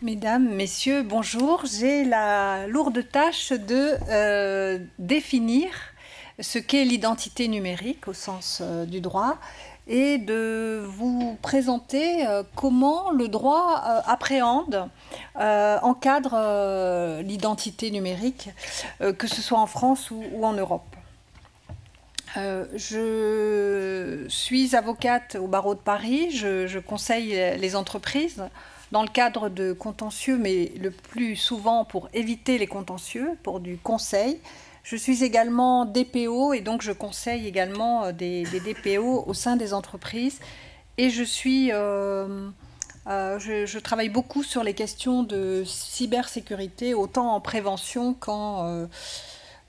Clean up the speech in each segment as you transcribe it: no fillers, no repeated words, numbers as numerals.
Mesdames, Messieurs, bonjour. J'ai la lourde tâche de définir ce qu'est l'identité numérique au sens du droit et de vous présenter comment le droit appréhende, encadre l'identité numérique, que ce soit en France ou en Europe. Je suis avocate au barreau de Paris, je conseille les entreprises dans le cadre de contentieux, mais le plus souvent pour éviter les contentieux, pour du conseil. Je suis également DPO et donc je conseille également des DPO au sein des entreprises. Et je travaille beaucoup sur les questions de cybersécurité, autant en prévention qu'en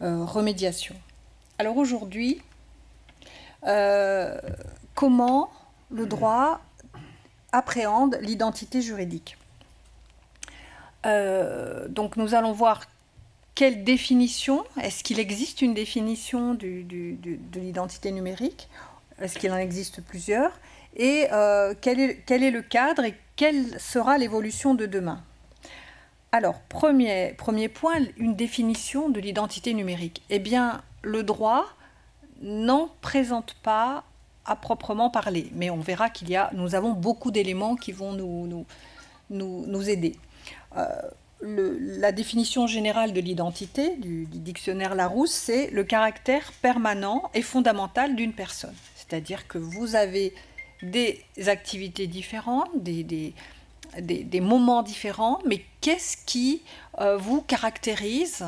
remédiation. Alors aujourd'hui, comment le droit appréhende l'identité juridique. Donc nous allons voir quelle définition, est-ce qu'il existe une définition de l'identité numérique, est-ce qu'il en existe plusieurs, et quel est le cadre et quelle sera l'évolution de demain. Alors, premier point, une définition de l'identité numérique. Eh bien, le droit n'en présente pas à proprement parler, mais on verra nous avons beaucoup d'éléments qui vont nous aider. La définition générale de l'identité du dictionnaire Larousse, c'est le caractère permanent et fondamental d'une personne. C'est-à-dire que vous avez des activités différentes, des moments différents, mais qu'est-ce qui vous caractérise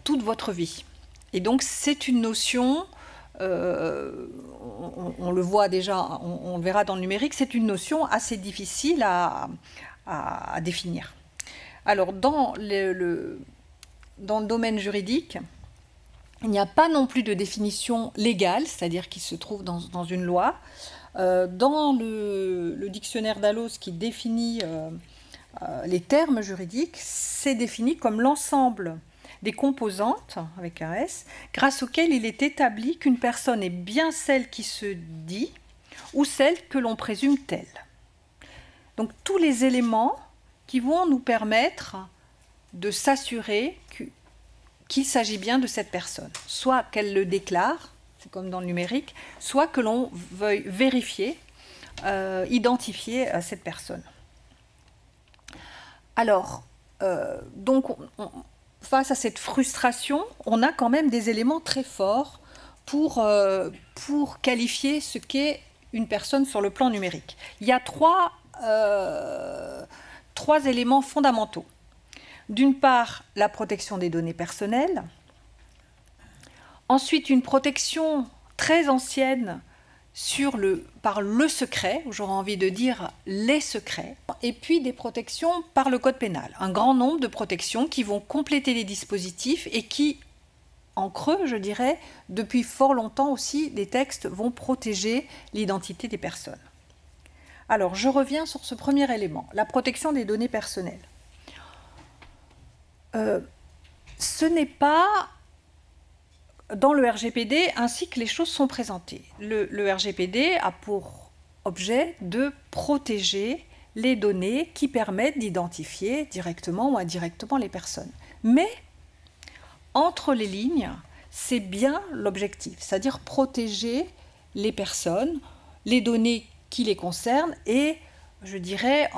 toute votre vie? Et donc c'est une notion, on le voit déjà, on le verra dans le numérique, c'est une notion assez difficile à définir. Alors dans le domaine juridique, il n'y a pas non plus de définition légale, c'est-à-dire qui se trouve dans une loi. Dans le dictionnaire Dalloz qui définit les termes juridiques, c'est défini comme l'ensemble des composantes, avec un S, grâce auxquelles il est établi qu'une personne est bien celle qui se dit ou celle que l'on présume telle. Donc tous les éléments qui vont nous permettre de s'assurer qu'il s'agit bien de cette personne, soit qu'elle le déclare, c'est comme dans le numérique, soit que l'on veuille vérifier, identifier cette personne. Alors, donc, face à cette frustration, on a quand même des éléments très forts pour qualifier ce qu'est une personne sur le plan numérique. Il y a trois éléments fondamentaux. D'une part, la protection des données personnelles. Ensuite, une protection très ancienne par le secret, j'aurais envie de dire les secrets, et puis des protections par le code pénal. Un grand nombre de protections qui vont compléter les dispositifs et qui, en creux, je dirais, depuis fort longtemps aussi, les textes vont protéger l'identité des personnes. Alors, je reviens sur ce premier élément, la protection des données personnelles. Ce n'est pas dans le RGPD ainsi que les choses sont présentées. Le RGPD a pour objet de protéger les données qui permettent d'identifier directement ou indirectement les personnes. Mais, entre les lignes, c'est bien l'objectif, c'est-à-dire protéger les personnes, les données qui les concernent et, je dirais,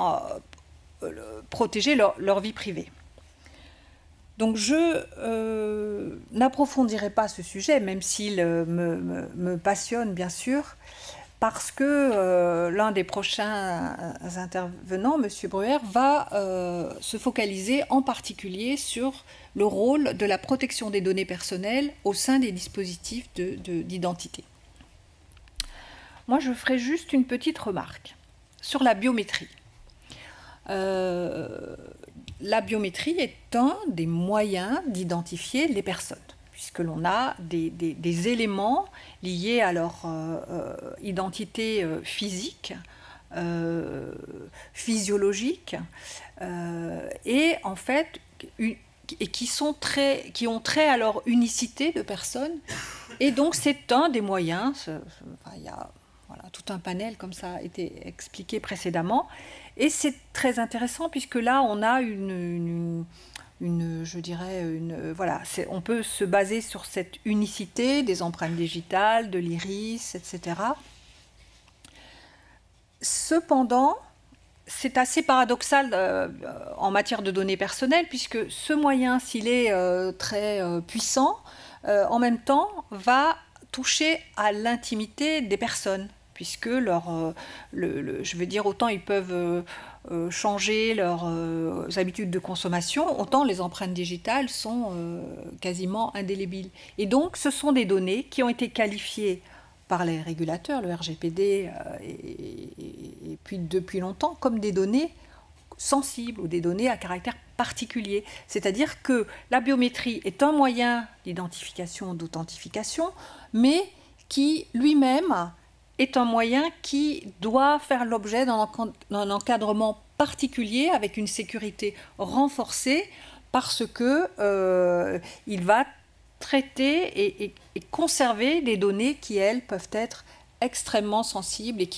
protéger leur vie privée. Donc je n'approfondirai pas ce sujet, même s'il me passionne bien sûr, parce que l'un des prochains intervenants, M. Bruer, va se focaliser en particulier sur le rôle de la protection des données personnelles au sein des dispositifs d'identité. Moi, je ferai juste une petite remarque sur la biométrie. La biométrie est un des moyens d'identifier les personnes, puisque l'on a des éléments liés à leur identité physique, physiologique, et en fait et qui ont trait à leur unicité de personne. Et donc c'est un des moyens, il y a voilà, tout un panel comme ça a été expliqué précédemment, et c'est très intéressant puisque là on a voilà, on peut se baser sur cette unicité des empreintes digitales, de l'iris, etc. Cependant, c'est assez paradoxal en matière de données personnelles, puisque ce moyen, s'il est très puissant, en même temps, va toucher à l'intimité des personnes, puisque je veux dire, autant ils peuvent changer leurs habitudes de consommation, autant les empreintes digitales sont quasiment indélébiles. Et donc, ce sont des données qui ont été qualifiées par les régulateurs, le RGPD, et puis depuis longtemps, comme des données sensibles ou des données à caractère particulier. C'est-à-dire que la biométrie est un moyen d'identification, d'authentification, mais qui lui-même est un moyen qui doit faire l'objet d'un encadrement particulier avec une sécurité renforcée parce que il va traiter et conserver des données qui, elles, peuvent être extrêmement sensibles et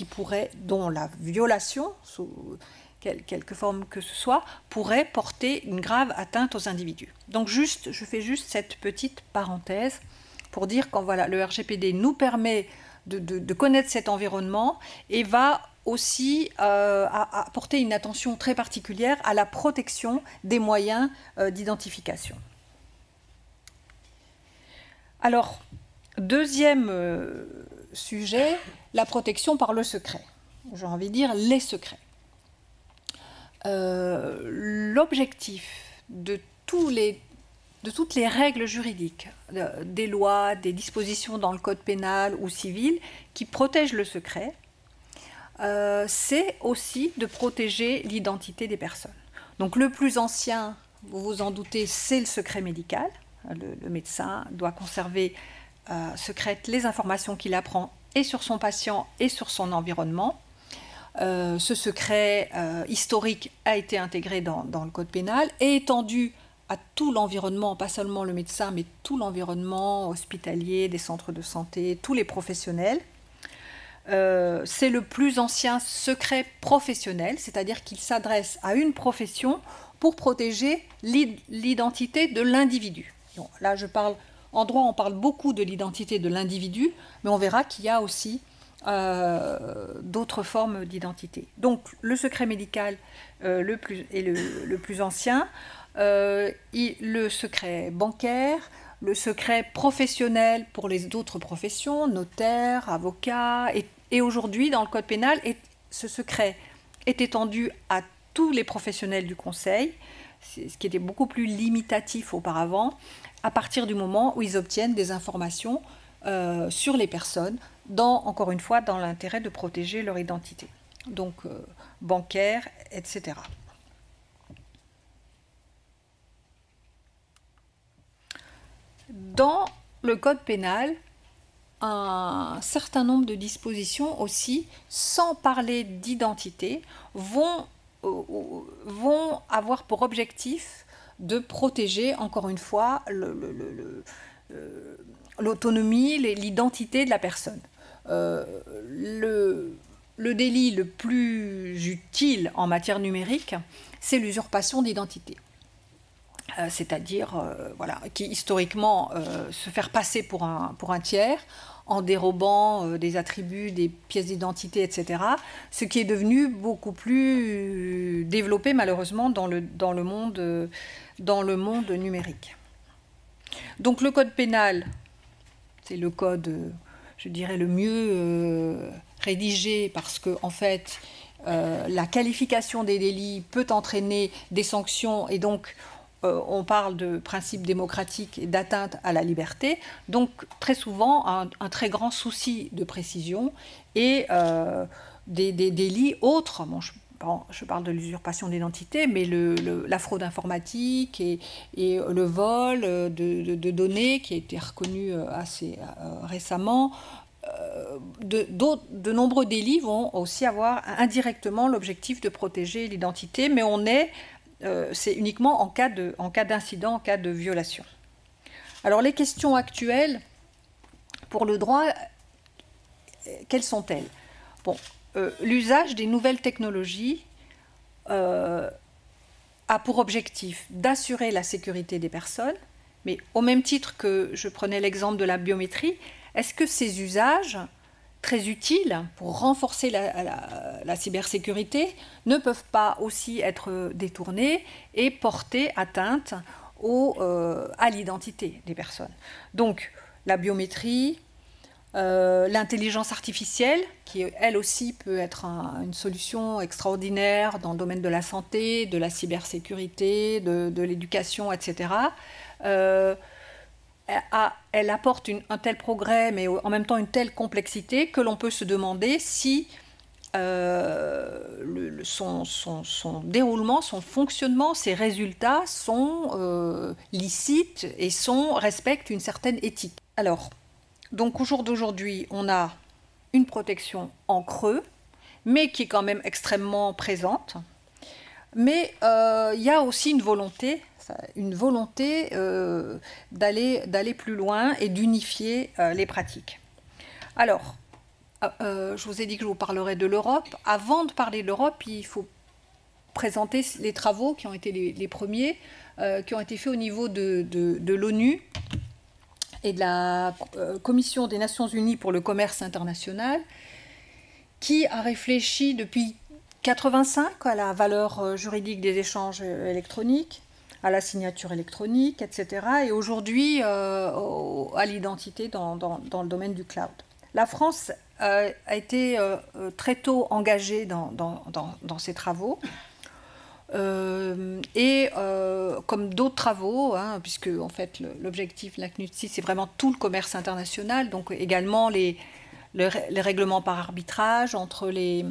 dont la violation, sous quelque forme que ce soit, pourrait porter une grave atteinte aux individus. Donc je fais juste cette petite parenthèse pour dire que voilà, le RGPD nous permet de connaître cet environnement et va aussi apporter une attention très particulière à la protection des moyens d'identification. Alors, deuxième sujet, la protection par le secret. J'ai envie de dire les secrets. L'objectif de toutes les règles juridiques, des lois, des dispositions dans le code pénal ou civil qui protègent le secret, c'est aussi de protéger l'identité des personnes. Donc le plus ancien, vous vous en doutez, c'est le secret médical. Le médecin doit conserver secrètes les informations qu'il apprend et sur son patient et sur son environnement. Ce secret historique a été intégré dans le code pénal et étendu à tout l'environnement, pas seulement le médecin, mais tout l'environnement hospitalier, des centres de santé, tous les professionnels. C'est le plus ancien secret professionnel, c'est-à-dire qu'il s'adresse à une profession pour protéger l'identité de l'individu. Là, en droit, on parle beaucoup de l'identité de l'individu, mais on verra qu'il y a aussi d'autres formes d'identité. Donc, le secret médical est le plus ancien, le secret bancaire, le secret professionnel pour les autres professions, notaires, avocats, et aujourd'hui, dans le code pénal, ce secret est étendu à tous les professionnels du conseil, ce qui était beaucoup plus limitatif auparavant, à partir du moment où ils obtiennent des informations sur les personnes, encore une fois, dans l'intérêt de protéger leur identité. Donc, bancaire, etc. Dans le code pénal, un certain nombre de dispositions aussi, sans parler d'identité, vont avoir pour objectif de protéger, encore une fois, l'autonomie, l'identité de la personne. Le délit le plus utile en matière numérique, c'est l'usurpation d'identité. C'est-à-dire voilà, qui historiquement se faire passer pour un tiers en dérobant des attributs, des pièces d'identité, etc. Ce qui est devenu beaucoup plus développé malheureusement dans le monde numérique. Donc le code pénal, c'est le code, je dirais, le mieux rédigé parce que en fait, la qualification des délits peut entraîner des sanctions et donc on parle de principe démocratique et d'atteinte à la liberté, donc très souvent un très grand souci de précision et des délits autres. Bon, je parle de l'usurpation d'identité, mais la fraude informatique et le vol de données qui a été reconnu assez récemment. De nombreux délits vont aussi avoir indirectement l'objectif de protéger l'identité, mais on est c'est uniquement en cas d'incident, en cas de violation. Alors les questions actuelles pour le droit, quelles sont-elles? Bon, l'usage des nouvelles technologies a pour objectif d'assurer la sécurité des personnes, mais au même titre que je prenais l'exemple de la biométrie, est-ce que ces usages très utiles pour renforcer la cybersécurité ne peuvent pas aussi être détournés et porter atteinte à l'identité des personnes? Donc la biométrie, l'intelligence artificielle, qui elle aussi peut être une solution extraordinaire dans le domaine de la santé, de la cybersécurité, de l'éducation, etc. Elle apporte un tel progrès, mais en même temps une telle complexité, que l'on peut se demander si son déroulement, son fonctionnement, ses résultats sont licites et respectent une certaine éthique. Alors, donc au jour d'aujourd'hui, on a une protection en creux, mais qui est quand même extrêmement présente. Mais il y a aussi une volonté d'aller plus loin et d'unifier les pratiques. Alors, je vous ai dit que je vous parlerai de l'Europe. Avant de parler de l'Europe, il faut présenter les travaux qui ont été les premiers, qui ont été faits au niveau de l'ONU et de la Commission des Nations Unies pour le commerce international, qui a réfléchi depuis 1985 à la valeur juridique des échanges électroniques, à la signature électronique, etc. Et aujourd'hui à l'identité dans le domaine du cloud. La France a été très tôt engagée dans ces travaux. Comme d'autres travaux, puisque en fait l'objectif de la CNUTSI, c'est vraiment tout le commerce international, donc également les règlements par arbitrage entre les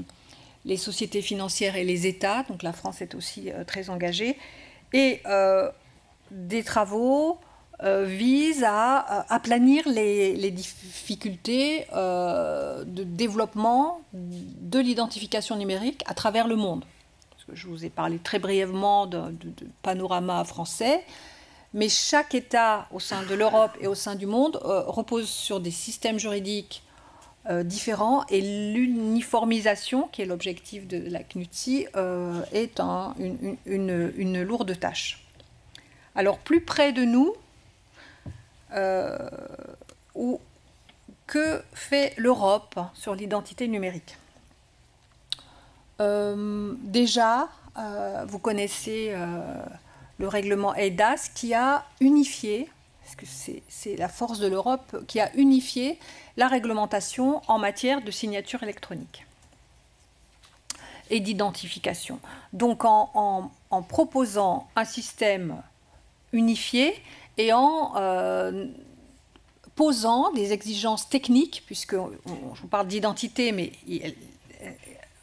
sociétés financières et les États, donc la France est aussi très engagée, et des travaux visent à aplanir les difficultés de développement de l'identification numérique à travers le monde. Je vous ai parlé très brièvement de panorama français, mais chaque État au sein de l'Europe et au sein du monde repose sur des systèmes juridiques différents, et l'uniformisation, qui est l'objectif de la CNUTSI, est une lourde tâche. Alors, plus près de nous, que fait l'Europe sur l'identité numérique? Déjà, vous connaissez le règlement eIDAS qui a unifié, parce que c'est la force de l'Europe, qui a unifié la réglementation en matière de signature électronique et d'identification. Donc en proposant un système unifié et en posant des exigences techniques, puisque je vous parle d'identité, mais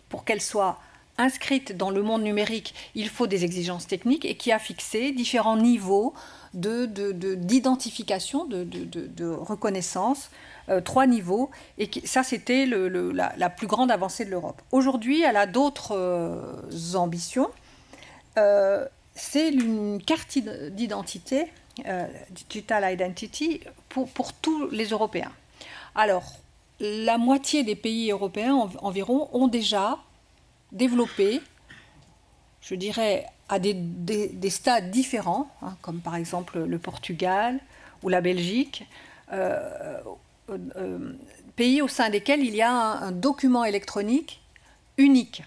pour qu'elle soit inscrite dans le monde numérique, il faut des exigences techniques, et qui a fixé différents niveaux d'identification, de reconnaissance, 3 niveaux, et ça c'était la plus grande avancée de l'Europe. Aujourd'hui, elle a d'autres ambitions. C'est une carte d'identité, Digital Identity, pour tous les Européens. Alors, la moitié des pays européens environ ont déjà développé, je dirais, à des stades différents, comme par exemple le Portugal ou la Belgique, pays au sein desquels il y a un document électronique unique,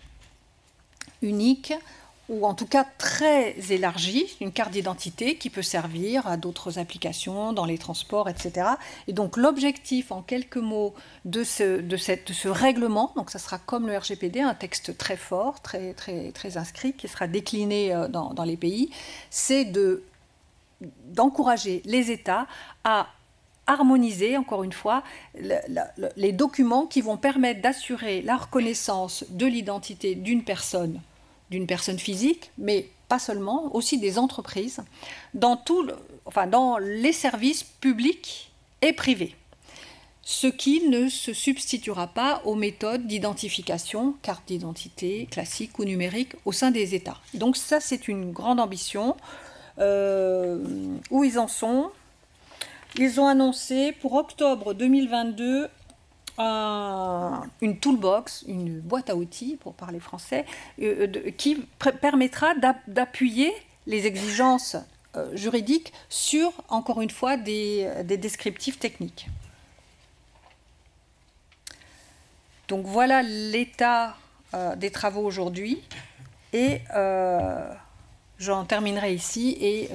ou en tout cas très élargi, une carte d'identité qui peut servir à d'autres applications dans les transports, etc. Et donc l'objectif, en quelques mots, de ce règlement, donc ça sera comme le RGPD, un texte très fort, très inscrit, qui sera décliné dans les pays, c'est d'encourager les États à harmoniser, encore une fois, les documents qui vont permettre d'assurer la reconnaissance de l'identité d'une personne physique, mais pas seulement, aussi des entreprises, dans les services publics et privés. ce qui ne se substituera pas aux méthodes d'identification, carte d'identité classique ou numérique au sein des États. Donc ça, c'est une grande ambition. Où ils en sont? Ils ont annoncé pour octobre 2022 une toolbox, une boîte à outils, pour parler français, qui permettra d'appuyer les exigences juridiques sur, encore une fois, des descriptifs techniques. Donc voilà l'état des travaux aujourd'hui, et j'en terminerai ici, et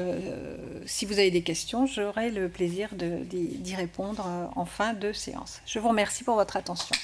si vous avez des questions, j'aurai le plaisir d'y répondre en fin de séance. Je vous remercie pour votre attention.